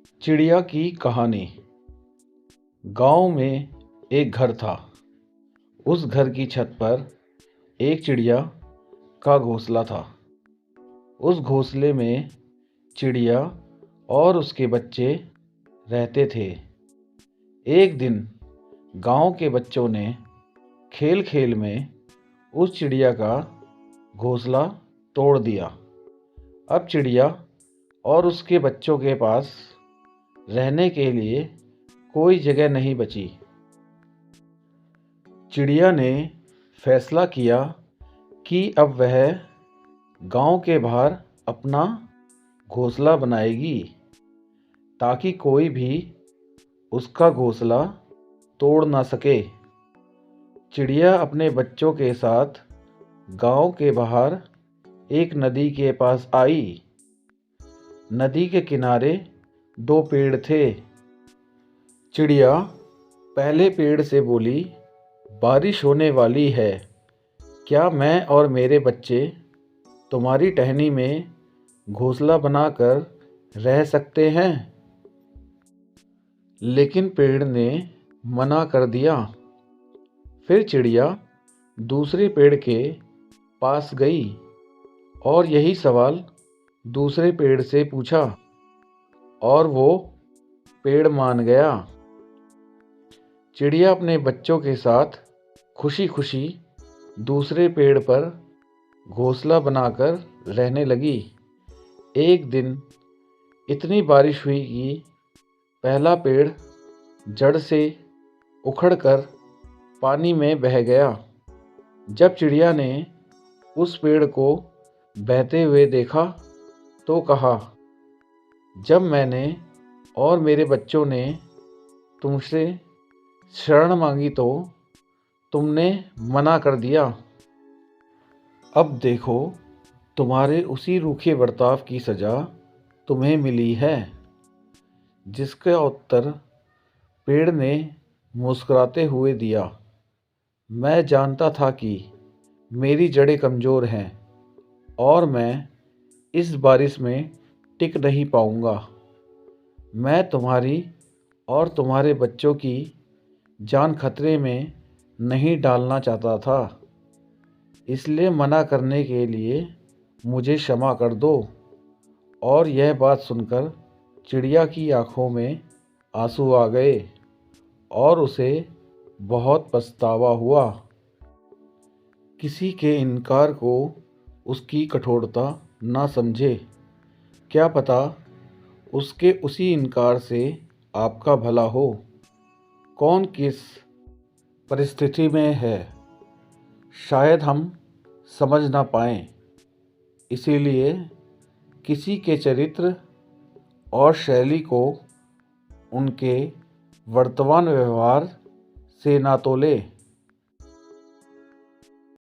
चिड़िया की कहानी। गांव में एक घर था। उस घर की छत पर एक चिड़िया का घोंसला था। उस घोंसले में चिड़िया और उसके बच्चे रहते थे। एक दिन गांव के बच्चों ने खेल खेल में उस चिड़िया का घोंसला तोड़ दिया। अब चिड़िया और उसके बच्चों के पास रहने के लिए कोई जगह नहीं बची। चिड़िया ने फैसला किया कि अब वह गांव के बाहर अपना घोंसला बनाएगी, ताकि कोई भी उसका घोंसला तोड़ ना सके। चिड़िया अपने बच्चों के साथ गांव के बाहर एक नदी के पास आई। नदी के किनारे दो पेड़ थे। चिड़िया पहले पेड़ से बोली, बारिश होने वाली है, क्या मैं और मेरे बच्चे तुम्हारी टहनी में घोंसला बनाकर रह सकते हैं? लेकिन पेड़ ने मना कर दिया। फिर चिड़िया दूसरे पेड़ के पास गई और यही सवाल दूसरे पेड़ से पूछा, और वो पेड़ मान गया। चिड़िया अपने बच्चों के साथ खुशी खुशी दूसरे पेड़ पर घोंसला बनाकर रहने लगी। एक दिन इतनी बारिश हुई कि पहला पेड़ जड़ से उखड़कर पानी में बह गया। जब चिड़िया ने उस पेड़ को बहते हुए देखा तो कहा, जब मैंने और मेरे बच्चों ने तुमसे शरण मांगी तो तुमने मना कर दिया। अब देखो, तुम्हारे उसी रूखे बर्ताव की सज़ा तुम्हें मिली है। जिसका उत्तर पेड़ ने मुस्कुराते हुए दिया, मैं जानता था कि मेरी जड़ें कमज़ोर हैं और मैं इस बारिश में टिक नहीं पाऊंगा। मैं तुम्हारी और तुम्हारे बच्चों की जान खतरे में नहीं डालना चाहता था, इसलिए मना करने के लिए मुझे क्षमा कर दो। और यह बात सुनकर चिड़िया की आंखों में आंसू आ गए और उसे बहुत पछतावा हुआ। किसी के इनकार को उसकी कठोरता ना समझे। क्या पता उसके उसी इनकार से आपका भला हो। कौन किस परिस्थिति में है, शायद हम समझ ना पाएं। इसीलिए किसी के चरित्र और शैली को उनके वर्तमान व्यवहार से ना तोलें।